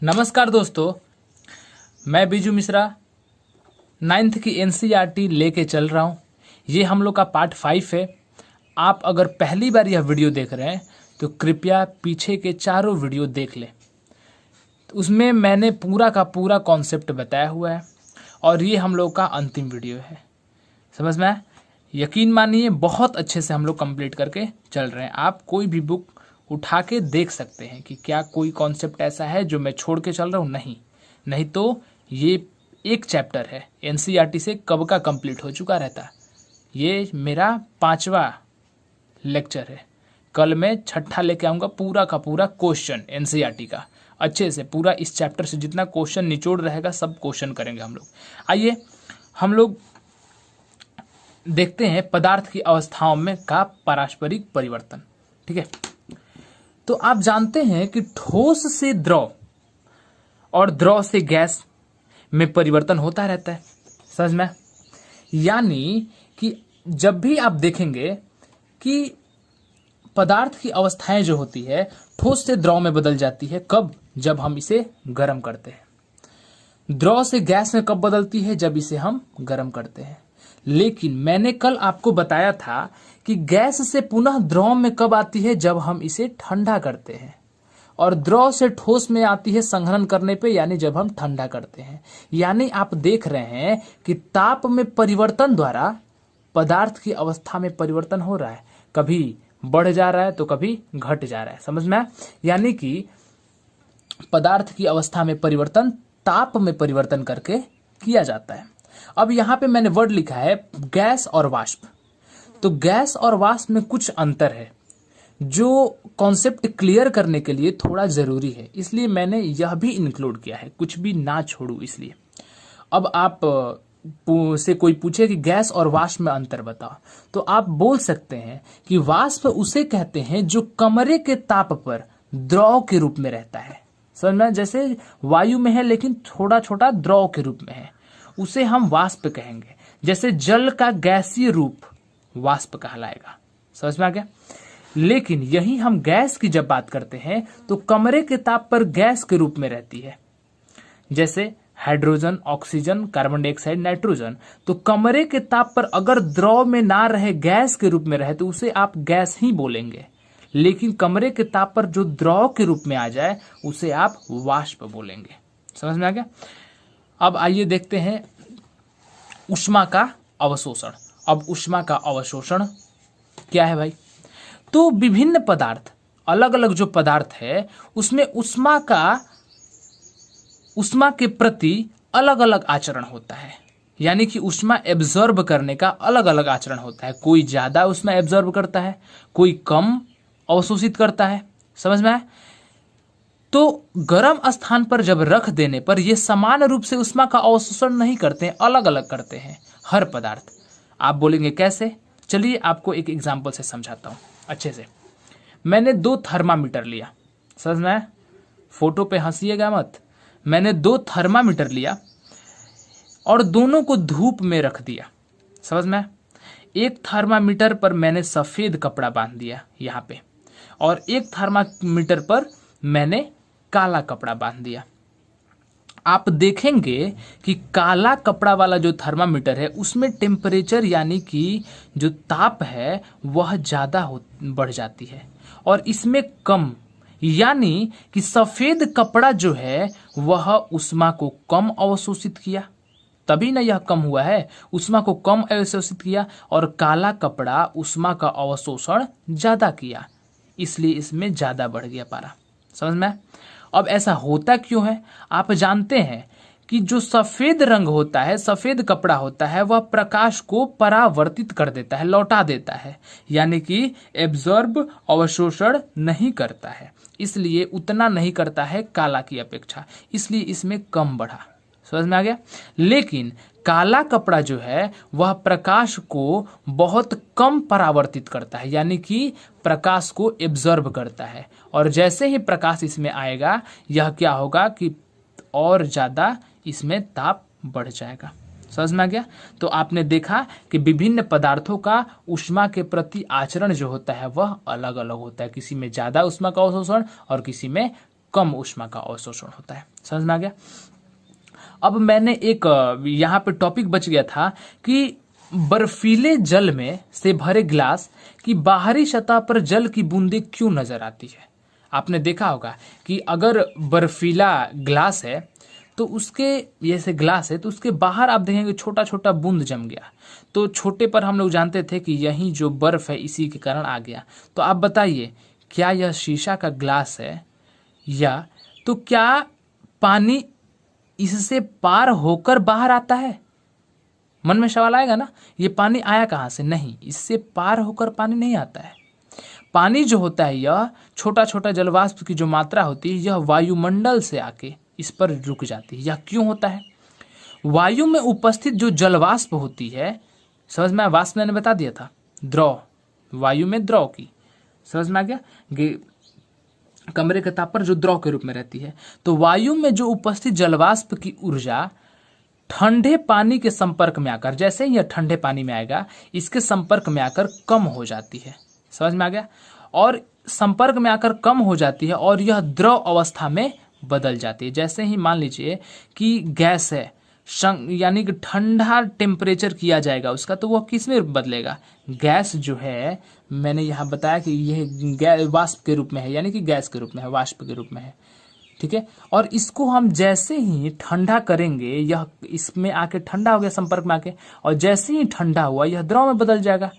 नमस्कार दोस्तों, मैं बीजू मिश्रा 9th की एनसीईआरटी लेके चल रहा हूँ। ये हम लोग का पार्ट 5 है। आप अगर पहली बार यह वीडियो देख रहे हैं तो कृपया पीछे के चारों वीडियो देख लें। तो उसमें मैंने पूरा का पूरा कॉन्सेप्ट बताया हुआ है और ये हम लोग का अंतिम वीडियो है। समझ में आया? यकीन मानिए बहुत अच्छे से हम लोग कंप्लीट करके चल रहे हैं। आप कोई भी बुक उठा के देख सकते हैं कि क्या कोई कॉन्सेप्ट ऐसा है जो मैं छोड़ के चल रहा हूँ। नहीं तो ये एक चैप्टर है, एनसीईआरटी से कब का कंप्लीट हो चुका रहता। ये मेरा 5वां लेक्चर है। कल मैं 6ठा लेके आऊँगा, पूरा का पूरा क्वेश्चन एनसीईआरटी का अच्छे से पूरा इस चैप्टर से जितना क्वेश्चन निचोड़ रहेगा सब क्वेश्चन करेंगे हम लोग। आइए हम लोग देखते हैं पदार्थ की अवस्थाओं में का पारस्परिक परिवर्तन। ठीक है, तो आप जानते हैं कि ठोस से द्रव और द्रव से गैस में परिवर्तन होता रहता है। समझ में? यानी कि जब भी आप देखेंगे कि पदार्थ की अवस्थाएं जो होती है ठोस से द्रव में बदल जाती है, कब? जब हम इसे गर्म करते हैं। द्रव से गैस में कब बदलती है? जब इसे हम गर्म करते हैं। लेकिन मैंने कल आपको बताया था कि गैस से पुनः द्रव में कब आती है? जब हम इसे ठंडा करते हैं। और द्रव से ठोस में आती है संघनन करने पे, यानी जब हम ठंडा करते हैं। यानी आप देख रहे हैं कि ताप में परिवर्तन द्वारा पदार्थ की अवस्था में परिवर्तन हो रहा है। कभी बढ़ जा रहा है तो कभी घट जा रहा है। समझ में आया? यानी कि पदार्थ की अवस्था में परिवर्तन ताप में परिवर्तन करके किया जाता है। अब यहां पे मैंने वर्ड लिखा है गैस और वाष्प। तो गैस और वाष्प में कुछ अंतर है जो कॉन्सेप्ट क्लियर करने के लिए थोड़ा जरूरी है, इसलिए मैंने यह भी इंक्लूड किया है, कुछ भी ना छोड़ू इसलिए। अब आप से कोई पूछे कि गैस और वाष्प में अंतर बताओ, तो आप बोल सकते हैं कि वाष्प उसे कहते हैं जो कमरे के ताप पर द्रव के रूप में रहता है। समझ में? जैसे वायु में है लेकिन थोड़ा छोटा द्रव के रूप में है, उसे हम वाष्प कहेंगे। जैसे जल का गैसीय रूप वाष्प कहलाएगा। समझ में आ गया? लेकिन यही हम गैस की जब बात करते हैं तो कमरे के ताप पर गैस के रूप में रहती है। जैसे hydrogen, oxygen, carbon dioxide, nitrogen. तो कमरे के ताप पर अगर द्रव में ना रहे, गैस के रूप में रहे, तो उसे आप गैस ही बोलेंगे। लेकिन कमरे के ताप पर जो द्रव के रूप में आ जाए उसे आप वाष्प बोलेंगे। समझ में आ गया? अब आइए देखते हैं ऊष्मा का अवशोषण। अब ऊष्मा का अवशोषण क्या है भाई? तो विभिन्न पदार्थ, अलग अलग जो पदार्थ है उसमें ऊष्मा के प्रति अलग अलग आचरण होता है। यानी कि ऊष्मा एब्जॉर्ब करने का अलग अलग आचरण होता है। कोई ज्यादा ऊष्मा एब्जॉर्ब करता है, कोई कम अवशोषित करता है। समझ में आया? तो गर्म स्थान पर जब रख देने पर यह समान रूप से ऊष्मा का अवशोषण नहीं करते हैं, अलग अलग करते हैं हर पदार्थ। आप बोलेंगे कैसे? चलिए आपको एक एग्जांपल से समझाता हूं अच्छे से। मैंने 2 थर्मामीटर लिया। समझ में आया? फोटो पे हंसिएगा मत। मैंने 2 थर्मामीटर लिया और दोनों को धूप में रख दिया। समझ में आया? एक थर्मामीटर पर मैंने सफेद कपड़ा बांध दिया यहां पे, और एक थर्मामीटर पर मैंने काला कपड़ा बांध दिया। आप देखेंगे कि काला कपड़ा वाला जो थर्मामीटर है उसमें टेम्परेचर यानी कि जो ताप है वह ज्यादा बढ़ जाती है, और इसमें कम, यानी कि सफेद कपड़ा जो है वह ऊष्मा को कम अवशोषित किया, तभी ना यह कम हुआ है। ऊष्मा को कम अवशोषित किया, और काला कपड़ा ऊष्मा का अवशोषण ज्यादा किया, इसलिए इसमें ज्यादा बढ़ गया पारा। समझ में? अब ऐसा होता क्यों है? आप जानते हैं कि जो सफेद रंग होता है, सफेद कपड़ा होता है, वह प्रकाश को परावर्तित कर देता है, लौटा देता है, यानी कि एब्जॉर्ब, अवशोषण नहीं करता है, इसलिए उतना नहीं करता है काला की अपेक्षा, इसलिए इसमें कम बढ़ा। समझ में आ गया? लेकिन काला कपड़ा जो है वह प्रकाश को बहुत कम परावर्तित करता है, यानी कि प्रकाश को एब्जॉर्ब करता है, और जैसे ही प्रकाश इसमें आएगा यह क्या होगा कि और ज्यादा इसमें ताप बढ़ जाएगा। समझ में आ गया? तो आपने देखा कि विभिन्न पदार्थों का ऊष्मा के प्रति आचरण जो होता है वह अलग अलग होता है। किसी में ज्यादा ऊष्मा का अवशोषण और किसी में कम ऊष्मा का अवशोषण होता है। समझ में आ गया। अब मैंने एक यहाँ पे टॉपिक बच गया था कि बर्फीले जल में से भरे गिलास की बाहरी सतह पर जल की बूंदें क्यों नजर आती है। आपने देखा होगा कि अगर बर्फीला ग्लास है तो उसके जैसे ग्लास है तो उसके बाहर आप देखेंगे छोटा छोटा बूंद जम गया, तो छोटे पर हम लोग जानते थे कि यही जो बर्फ है इसी के कारण आ गया। तो आप बताइए क्या यह शीशा का ग्लास है या तो क्या पानी इससे पार होकर बाहर आता है। मन में सवाल आएगा ना, ये पानी आया कहाँ से? नहीं, इससे पार होकर पानी नहीं आता है। पानी जो होता है यह छोटा छोटा जलवाष्प की जो मात्रा होती है यह वायुमंडल से आके इस पर रुक जाती है। यह क्यों होता है? वायु में उपस्थित जो जलवाष्प होती है, समझ में, वाष्प मैंने बता दिया था, द्रव, वायु में द्रव की, समझ में आ गया, कमरे के ताप पर जो द्रव के रूप में रहती है। तो वायु में जो उपस्थित जलवाष्प की ऊर्जा ठंडे पानी के संपर्क में आकर, जैसे ही यह ठंडे पानी में आएगा इसके संपर्क में आकर कम हो जाती है। समझ में आ गया। और संपर्क में आकर कम हो जाती है और यह द्रव अवस्था में बदल जाती है। जैसे ही मान लीजिए कि गैस है, यानी कि ठंडा टेम्परेचर किया जाएगा उसका, तो वह किस में बदलेगा? गैस जो है, मैंने यहाँ बताया कि यह वाष्प के रूप में है, यानी कि गैस के रूप में है, वाष्प के रूप में है। ठीक है। और इसको हम जैसे ही ठंडा करेंगे, यह इसमें आके ठंडा हो गया संपर्क में आके, और जैसे ही ठंडा हुआ यह द्रव में बदल जाएगा,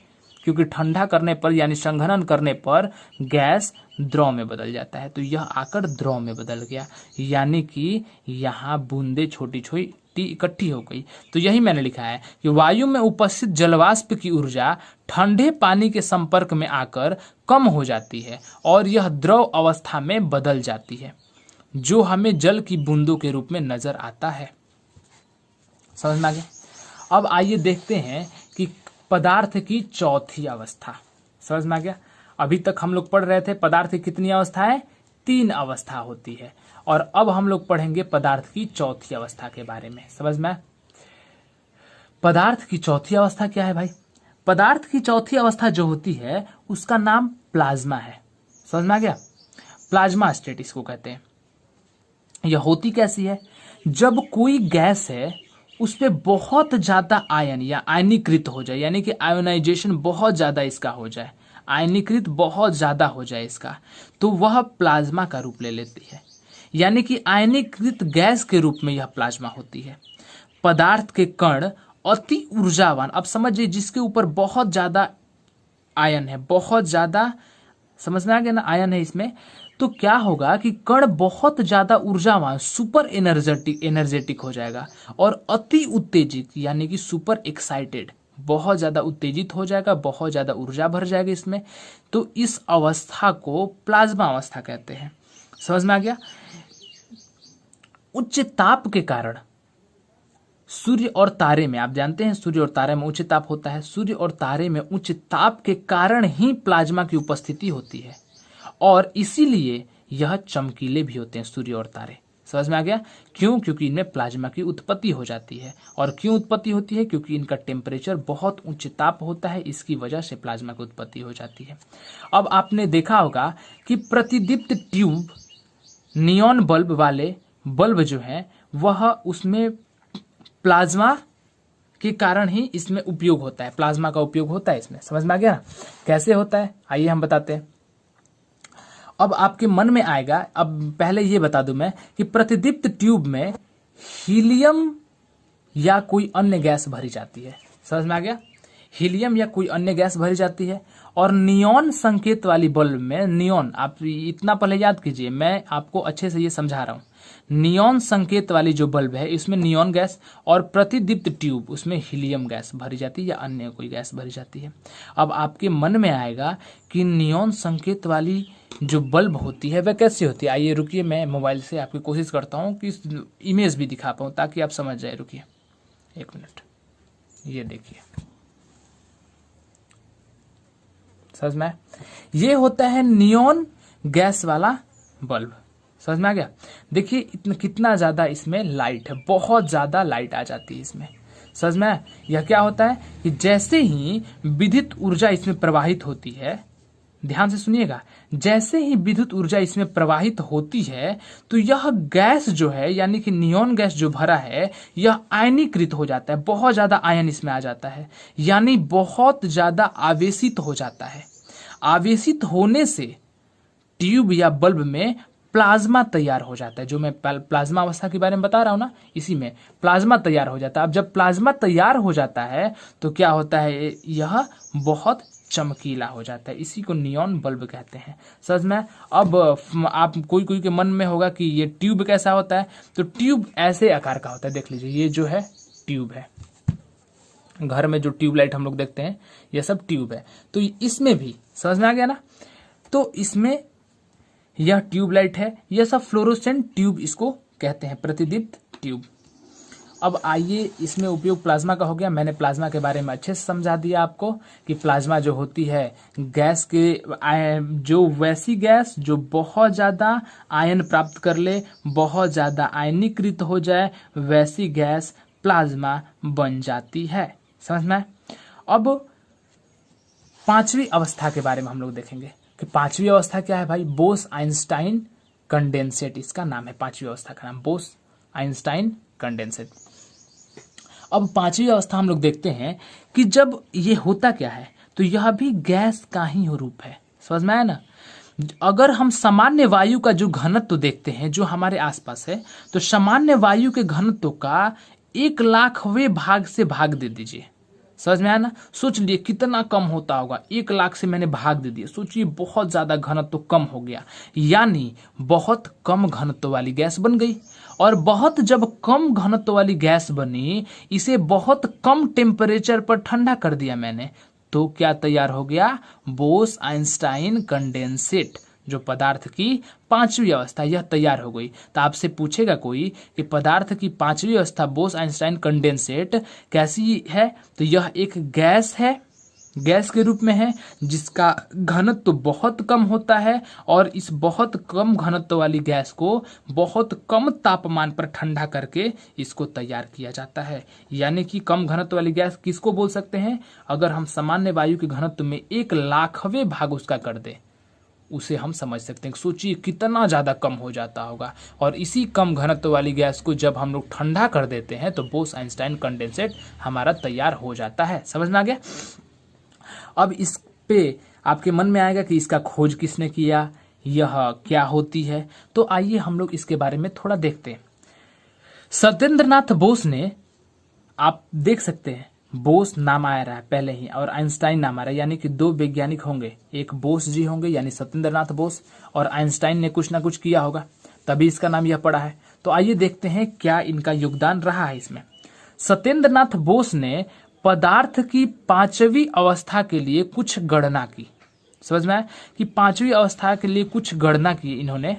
क्योंकि ठंडा करने पर यानी संघनन करने पर गैस द्रव में बदल जाता है। तो यह आकर द्रव में बदल गया, यानी कि यहाँ बूंदे छोटी छोटी इकट्ठी हो गई। तो यही मैंने लिखा है कि वायु में उपस्थित जलवाष्प की ऊर्जा ठंडे पानी के संपर्क में आकर कम हो जाती है और यह द्रव अवस्था में बदल जाती है, जो हमें जल की बूंदों के रूप में नजर आता है। समझ में आ गया। अब आइए देखते हैं कि पदार्थ की चौथी अवस्था। समझ में आ गया। अभी तक हम लोग पढ़ रहे थे पदार्थ की कितनी अवस्था है? 3 अवस्था होती है। और अब हम लोग पढ़ेंगे पदार्थ की चौथी अवस्था के बारे में। समझ में? पदार्थ की चौथी अवस्था क्या है भाई? पदार्थ की चौथी अवस्था जो होती है उसका नाम प्लाज्मा है। समझ में आ गया। प्लाज्मा स्टेट इसको कहते हैं। यह होती कैसी है? जब कोई गैस है उस पर बहुत ज्यादा आयन या आयनीकृत हो जाए, यानी कि आयोनाइजेशन बहुत ज्यादा इसका हो जाए, आयनीकृत बहुत ज्यादा हो जाए इसका, तो वह प्लाज्मा का रूप ले लेती है। यानी कि आयनीकृत गैस के रूप में यह प्लाज्मा होती है। पदार्थ के कण अति ऊर्जावान, अब समझिए जिसके ऊपर बहुत ज्यादा आयन है, बहुत ज्यादा, समझ में आ गया ना, आयन है इसमें, तो क्या होगा कि कण बहुत ज्यादा ऊर्जावान, सुपर एनर्जेटिक हो जाएगा और अति उत्तेजित, यानी कि सुपर एक्साइटेड, बहुत ज्यादा उत्तेजित हो जाएगा, बहुत ज्यादा ऊर्जा भर जाएगी इसमें। तो इस अवस्था को प्लाज्मा अवस्था कहते हैं। समझ में आ गया। उच्च ताप के कारण सूर्य और तारे में, आप जानते हैं सूर्य और तारे में उच्च ताप होता है, सूर्य और तारे में उच्च ताप के कारण ही प्लाज्मा की उपस्थिति होती है और इसीलिए यह चमकीले भी होते हैं सूर्य और तारे। समझ में आ गया। क्यों? क्योंकि इनमें प्लाज्मा की उत्पत्ति हो जाती है। और क्यों उत्पत्ति होती है? क्योंकि इनका टेम्परेचर बहुत उच्च ताप होता है, इसकी वजह से प्लाज्मा की उत्पत्ति हो जाती है। अब आपने देखा होगा कि प्रतिदीप्त ट्यूब, नियॉन बल्ब वाले बल्ब जो है वह उसमें प्लाज्मा के कारण ही इसमें उपयोग होता है, प्लाज्मा का उपयोग होता है इसमें। समझ में आ गया ना कैसे होता है? आइए हम बताते हैं। अब आपके मन में आएगा, अब पहले ये बता दूं मैं कि प्रतिदीप्त ट्यूब में हीलियम या कोई अन्य गैस भरी जाती है। समझ में आ गया। हीलियम या कोई अन्य गैस भरी जाती है। और नियॉन संकेत वाली बल्ब में, नियॉन, आप इतना पहले याद कीजिए, मैं आपको अच्छे से ये समझा रहा हूं। नियॉन संकेत वाली जो बल्ब है इसमें नियॉन गैस, और प्रतिदीप्त ट्यूब उसमें हीलियम गैस भरी जाती है या अन्य कोई गैस भरी जाती है। अब आपके मन में आएगा कि नियॉन संकेत वाली जो बल्ब होती है वह कैसी होती है। आइए रुकिए, मैं मोबाइल से आपकी कोशिश करता हूँ कि इमेज भी दिखा पाऊँ ताकि आप समझ जाए। रुकिए 1 मिनट, ये देखिए, समझ में? ये होता है नियॉन गैस वाला बल्ब। समझ में आ गया। देखिए इतना कितना ज्यादा इसमें लाइट है, बहुत ज्यादा लाइट आ जाती है इसमें। समझ में? यह क्या होता है कि जैसे ही विद्युत ऊर्जा इसमें प्रवाहित होती है, ध्यान से सुनिएगा, जैसे ही विद्युत ऊर्जा इसमें प्रवाहित होती है तो यह गैस जो है यानी कि नियॉन गैस जो भरा है यह आयनीकृत हो जाता है, बहुत ज्यादा आयन इसमें आ जाता है, यानी बहुत ज्यादा आवेशित हो जाता है। आवेशित होने से ट्यूब या बल्ब में प्लाज्मा तैयार हो जाता है। जो मैं प्लाज्मा अवस्था के बारे में बता रहा हूं ना, इसी में प्लाज्मा तैयार हो जाता है। अब जब प्लाज्मा तैयार हो जाता है तो क्या होता है, यह बहुत चमकीला हो जाता है, इसी को नियॉन बल्ब कहते हैं। समझ में? अब आप कोई के मन में होगा कि ये ट्यूब कैसा होता है, तो ट्यूब ऐसे आकार का होता है। देख लीजिए, ये जो है ट्यूब है, घर में जो ट्यूबलाइट हम लोग देखते हैं ये सब ट्यूब है। तो इसमें भी समझ में आ गया ना, तो इसमें यह ट्यूबलाइट है, यह सब फ्लोरोसेंट ट्यूब इसको कहते हैं, प्रतिदीप्त ट्यूब। अब आइए, इसमें उपयोग प्लाज्मा का हो गया। मैंने प्लाज्मा के बारे में अच्छे से समझा दिया आपको कि प्लाज्मा जो होती है गैस के जो वैसी गैस जो बहुत ज्यादा आयन प्राप्त कर ले, बहुत ज्यादा आयनीकृत हो जाए, वैसी गैस प्लाज्मा बन जाती है। समझ में? अब पांचवी अवस्था के बारे में हम लोग देखेंगे कि पांचवी अवस्था क्या है भाई। बोस आइंस्टाइन कंडेंसेट इसका नाम है, पांचवी अवस्था का नाम बोस आइंस्टाइन कंडेंसेट। अब पांचवी अवस्था हम लोग देखते हैं कि जब ये होता क्या है, तो यह भी गैस का ही रूप है। समझ में आया ना? अगर हम सामान्य वायु का जो घनत्व देखते हैं जो हमारे आसपास है, तो सामान्य वायु के घनत्व का 1,00,000वें भाग से भाग दे दीजिए। समझ में आया ना? सोच लिए कितना कम होता होगा, 1,00,000 से मैंने भाग दे दिया, सोचिए बहुत ज्यादा घनत्व कम हो गया, यानी बहुत कम घनत्व वाली गैस बन गई। और बहुत जब कम घनत्व वाली गैस बनी, इसे बहुत कम टेम्परेचर पर ठंडा कर दिया मैंने, तो क्या तैयार हो गया, बोस आइंस्टाइन कंडेंसेट, जो पदार्थ की पांचवी अवस्था यह तैयार हो गई। तो आपसे पूछेगा कोई कि पदार्थ की पांचवी अवस्था बोस आइंस्टाइन कंडेंसेट कैसी है, तो यह एक गैस है, गैस के रूप में है, जिसका घनत्व बहुत कम होता है, और इस बहुत कम घनत्व वाली गैस को बहुत कम तापमान पर ठंडा करके इसको तैयार किया जाता है। यानी कि कम घनत्व वाली गैस किसको बोल सकते हैं, अगर हम सामान्य वायु के घनत्व में 1,00,000वें भाग उसका कर दे, उसे हम समझ सकते हैं। सोचिए कितना ज्यादा कम हो जाता होगा। और इसी कम घनत्व वाली गैस को जब हम लोग ठंडा कर देते हैं तो बोस आइंस्टाइन कंडेंसेट हमारा तैयार हो जाता है। समझ में आ गया? अब इस पे आपके मन में आएगा कि इसका खोज किसने किया, यह क्या होती है, तो आइए हम लोग इसके बारे में थोड़ा देखते हैं। सत्येंद्रनाथ बोस ने, आप देख सकते हैं बोस नाम आ रहा है पहले ही और आइंस्टाइन नाम आ रहा है, यानी कि दो वैज्ञानिक होंगे, एक बोस जी होंगे यानी सत्येंद्रनाथ बोस, और आइंस्टाइन ने कुछ ना कुछ किया होगा तभी इसका नाम यह पड़ा है। तो आइए देखते हैं क्या इनका योगदान रहा है इसमें। सत्येंद्रनाथ बोस ने पदार्थ की पांचवी अवस्था के लिए कुछ गणना की। समझ में आया कि पांचवी अवस्था के लिए कुछ गणना की इन्होंने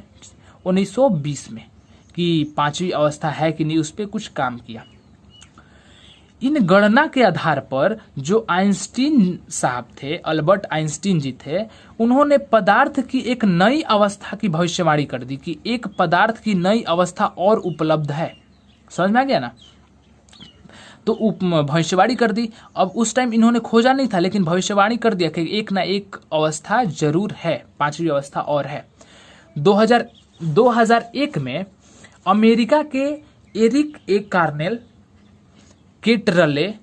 1920 में, कि पांचवी अवस्था है कि नहीं, उस पर कुछ काम किया। इन गणना के आधार पर जो आइंस्टीन साहब थे, अल्बर्ट आइंस्टीन जी थे, उन्होंने पदार्थ की एक नई अवस्था की भविष्यवाणी कर दी कि एक पदार्थ की नई अवस्था और उपलब्ध है। समझ में आ गया ना? तो भविष्यवाणी कर दी। अब उस टाइम इन्होंने खोजा नहीं था, लेकिन भविष्यवाणी कर दिया कि एक ना एक अवस्था जरूर है, पांचवी अवस्था और है। 2001 में अमेरिका के एरिक ए कार्नेल, किट रले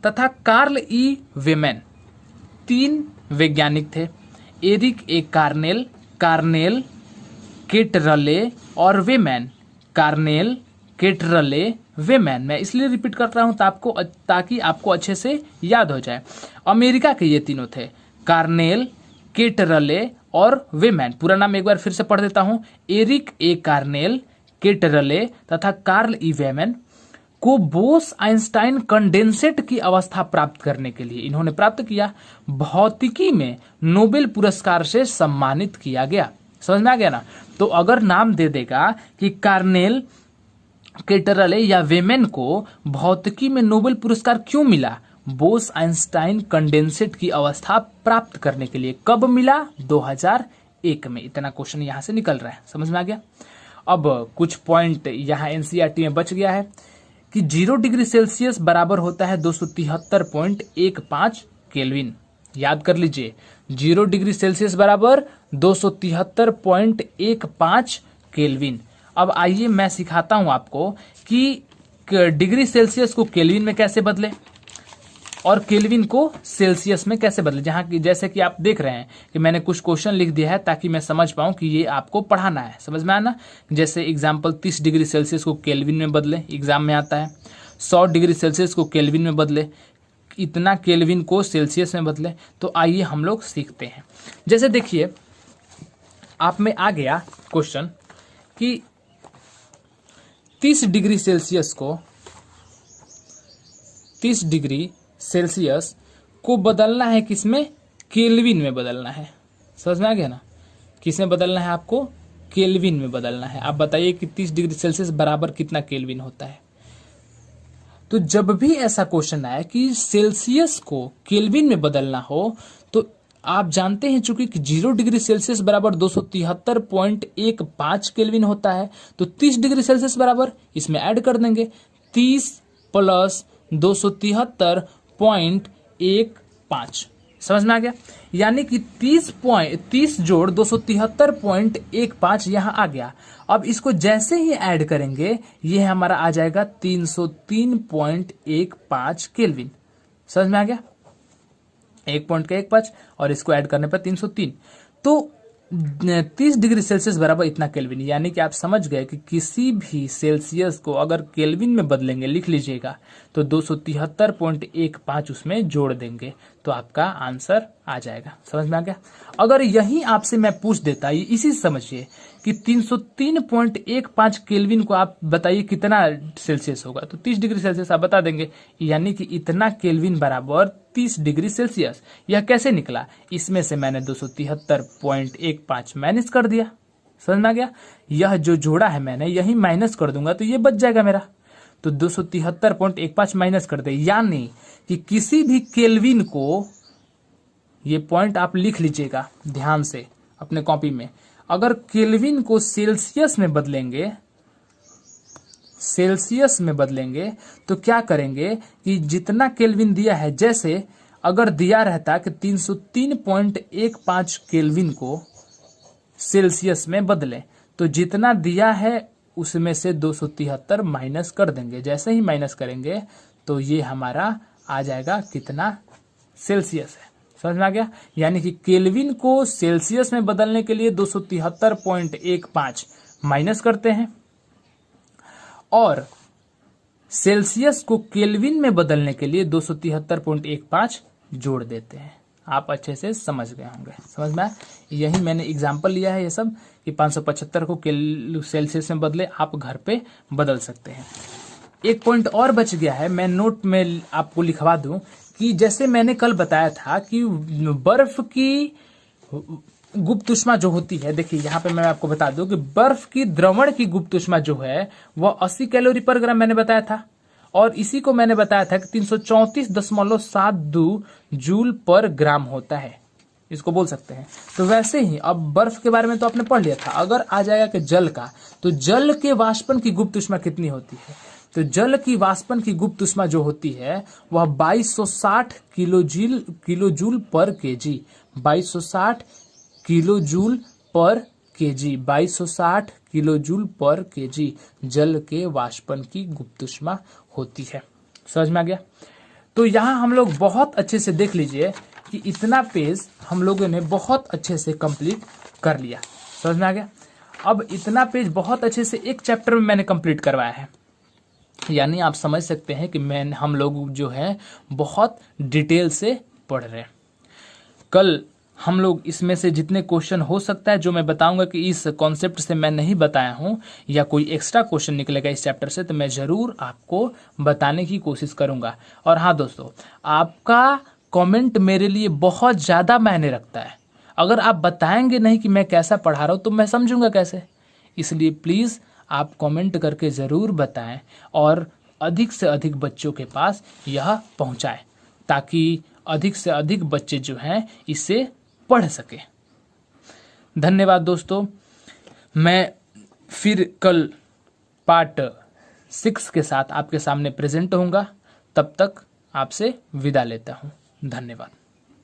तथा कार्ल ई वेमैन, तीन वैज्ञानिक थे। एरिक ए कार्नेल, किट रले और वेमैन, कार्नेल, किट रले, वेमैन। मैं इसलिए रिपीट कर रहा हूं ताकि आपको अच्छे से याद हो जाए। अमेरिका के ये तीनों थे, कार्नेल, किट रले और वेमैन। पूरा नाम एक बार फिर से पढ़ देता हूं। एरिक ए कार्नेल, किट रले तथा कार्ल ई वेमैन को बोस आइंस्टाइन कंडेंसेट की अवस्था प्राप्त करने के लिए इन्होंने प्राप्त किया। भौतिकी में नोबेल पुरस्कार से सम्मानित किया गया। समझ में आ गया ना? तो अगर नाम दे देगा कि कार्नेल, किट रले या वेमैन को भौतिकी में नोबेल पुरस्कार क्यों मिला, बोस आइंस्टाइन कंडेंसेट की अवस्था प्राप्त करने के लिए। कब मिला? 2001 में। इतना क्वेश्चन यहां से निकल रहा है। समझ में आ गया? अब कुछ पॉइंट यहां एनसीईआरटी में बच गया है कि 0 डिग्री सेल्सियस बराबर होता है 273.15 केल्विन। याद कर लीजिए, 0 डिग्री सेल्सियस बराबर 273.15 केल्विन। अब आइए मैं सिखाता हूं आपको कि डिग्री सेल्सियस को केल्विन में कैसे बदले और केल्विन को सेल्सियस में कैसे बदले। जहां की जैसे कि आप देख रहे हैं कि मैंने कुछ क्वेश्चन लिख दिया है ताकि मैं समझ पाऊं कि ये आपको पढ़ाना है, समझ में आना। जैसे एग्जांपल 30 डिग्री सेल्सियस को केल्विन में बदले, एग्जाम में आता है। 100 डिग्री सेल्सियस को केल्विन में बदले, इतना केल्विन को सेल्सियस में बदले। तो आइए हम लोग सीखते हैं। जैसे देखिए आप में आ गया क्वेश्चन कि 30 डिग्री सेल्सियस को 30 डिग्री सेल्सियस को बदलना है किसमें, केल्विन में बदलना है। समझ में आ गया ना, किसमें बदलना है आपको, केल्विन में बदलना है। आप बताइए कि 30 डिग्री सेल्सियस बराबर कितना केल्विन होता है। तो जब भी ऐसा क्वेश्चन आए कि सेल्सियस को केल्विन में बदलना हो, तो आप जानते हैं चूंकि 0 डिग्री सेल्सियस बराबर 273.15 केल्विन होता है, तो 30 डिग्री सेल्सियस बराबर इसमें ऐड कर देंगे 30 प्लस 273.15। समझ में आ गया, यानी कि 30 जोड़ 273.15 यहां आ गया। अब इसको जैसे ही ऐड करेंगे ये हमारा आ जाएगा 303.15 केल्विन। समझ में आ गया, 1.15 और इसको ऐड करने पर 303। तो 30 डिग्री सेल्सियस बराबर इतना केल्विन, यानी कि आप समझ गए कि किसी भी सेल्सियस को अगर केल्विन में बदलेंगे, लिख लीजिएगा, तो 273.15 उसमें जोड़ देंगे तो आपका आंसर आ जाएगा। समझ में आ गया। अगर यही आपसे मैं पूछ देता, इसी समझिए कि 303.15 केल्विन को आप बताइए कितना सेल्सियस होगा, तो 30 डिग्री सेल्सियस आप बता देंगे, यानी कि इतना केल्विन बराबर 30 डिग्री सेल्सियस। यह कैसे निकला, इसमें से मैंने 273.15 माइनस कर दिया। समझ में आ गया, यह जो जोड़ा है मैंने यही माइनस कर दूंगा तो ये बच जाएगा मेरा। तो 273.15 माइनस कर दे, यानी कि किसी भी केल्विन को, ये पॉइंट आप लिख लीजिएगा ध्यान से अपने कॉपी में, अगर केल्विन को सेल्सियस में बदलेंगे तो क्या करेंगे कि जितना केल्विन दिया है, जैसे अगर दिया रहता कि 303.15 केल्विन को सेल्सियस में बदलें, तो जितना दिया है उसमें से 273 माइनस कर देंगे। जैसे ही माइनस करेंगे तो ये हमारा आ जाएगा कितना, सेल्सियस है। समझ में आ गया, यानी कि केल्विन को सेल्सियस में बदलने के लिए 273.15 माइनस करते हैं और सेल्सियस को केल्विन में बदलने के लिए 273.15 जोड़ देते हैं। आप अच्छे से समझ गए होंगे। समझ में आया, यही मैंने एग्जाम्पल लिया है ये सब कि 575 को सेल्सियस में बदले, आप घर पे बदल सकते हैं। एक पॉइंट और बच गया है, मैं नोट में आपको लिखवा दूं कि जैसे मैंने कल बताया था कि बर्फ की गुप्त ऊष्मा जो होती है, देखिए यहाँ पे मैं आपको बता दूं कि बर्फ की द्रवण की गुप्त ऊष्मा जो है वह 80 कैलोरी पर ग्राम मैंने बताया था, और इसी को मैंने बताया था कि 334.72 जूल पर ग्राम होता है, इसको बोल सकते हैं। तो वैसे ही अब बर्फ के बारे में तो आपने पढ़ लिया था, अगर आ जाएगा कि जल का, तो जल के वाष्पन की गुप्त ऊष्मा कितनी होती है, तो जल की वाष्पन की गुप्त ऊष्मा जो होती है वह 2260 किलोजूल पर केजी, 2260 किलोजूल पर केजी, 2260 किलोजूल पर केजी जल के वाष्पन की गुप्त ऊष्मा होती है। समझ में आ गया। तो यहां हम लोग बहुत अच्छे से देख लीजिए कि इतना पेज हम लोगों ने बहुत अच्छे से कंप्लीट कर लिया। समझ में आ गया। अब इतना पेज बहुत अच्छे से एक चैप्टर में मैंने कंप्लीट करवाया है, यानी आप समझ सकते हैं कि हम लोग जो है बहुत डिटेल से पढ़ रहे हैं। कल हम लोग इसमें से जितने क्वेश्चन हो सकता है जो मैं बताऊंगा कि इस कॉन्सेप्ट से मैं नहीं बताया हूं या कोई एक्स्ट्रा क्वेश्चन निकलेगा इस चैप्टर से, तो मैं जरूर आपको बताने की कोशिश करूंगा। और हाँ दोस्तों, आपका कमेंट मेरे लिए बहुत ज़्यादा मायने रखता है। अगर आप बताएंगे नहीं कि मैं कैसा पढ़ा रहा हूँ तो मैं समझूंगा कैसे। इसलिए प्लीज़ आप कमेंट करके ज़रूर बताएं और अधिक से अधिक बच्चों के पास यह पहुंचाएं, ताकि अधिक से अधिक बच्चे जो हैं इसे पढ़ सके। धन्यवाद दोस्तों। मैं फिर कल पार्ट 6 के साथ आपके सामने प्रेजेंट होऊंगा। तब तक आपसे विदा लेता हूं। धन्यवाद।